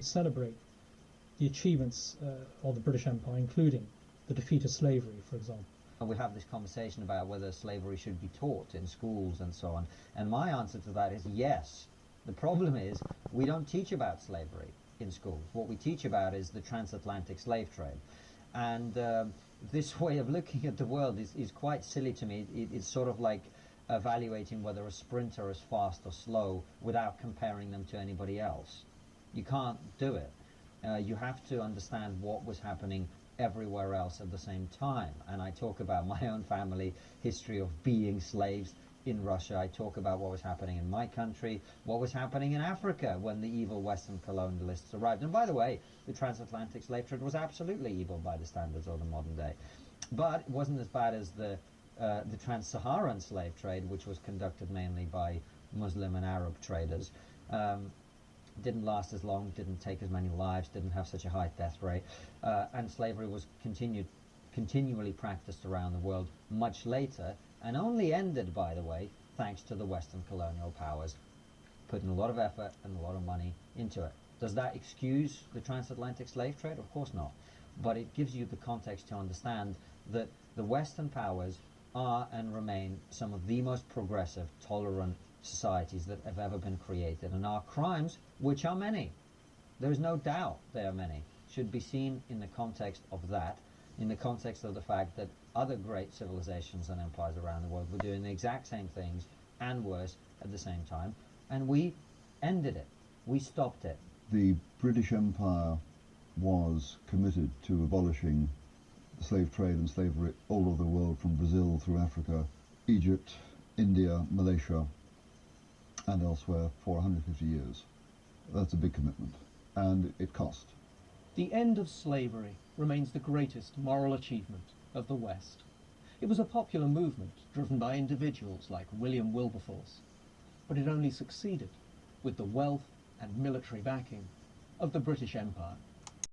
could celebrate the achievements of the British Empire, including the defeat of slavery, for example. And we have this conversation about whether slavery should be taught in schools and so on. And my answer to that is yes. The problem is we don't teach about slavery in schools. What we teach about is the transatlantic slave trade. And this way of looking at the world is quite silly to me. It's sort of like evaluating whether a sprinter is fast or slow without comparing them to anybody else. You can't do it. You have to understand what was happening everywhere else at the same time. And I talk about my own family history of being slaves in Russia. I talk about what was happening in my country, what was happening in Africa when the evil Western colonialists arrived. And by the way, the transatlantic slave trade was absolutely evil by the standards of the modern day. But it wasn't as bad as the trans-Saharan slave trade, which was conducted mainly by Muslim and Arab traders. Didn't last as long, didn't take as many lives, didn't have such a high death rate, and slavery was continually practiced around the world much later, and only ended, by the way, thanks to the Western colonial powers putting a lot of effort and a lot of money into it. Does that excuse the transatlantic slave trade? Of course not. But it gives you the context to understand that the Western powers are and remain some of the most progressive, tolerant societies that have ever been created, and our crimes, which are many, there is no doubt they are many, should be seen in the context of that, in the context of the fact that other great civilizations and empires around the world were doing the exact same things and worse at the same time, and we ended it. We stopped it. The British Empire was committed to abolishing the slave trade and slavery all over the world, from Brazil through Africa, Egypt, India, Malaysia, and elsewhere, for 150 years. That's a big commitment, and it cost. The end of slavery remains the greatest moral achievement of the West. It was a popular movement driven by individuals like William Wilberforce, but it only succeeded with the wealth and military backing of the British Empire.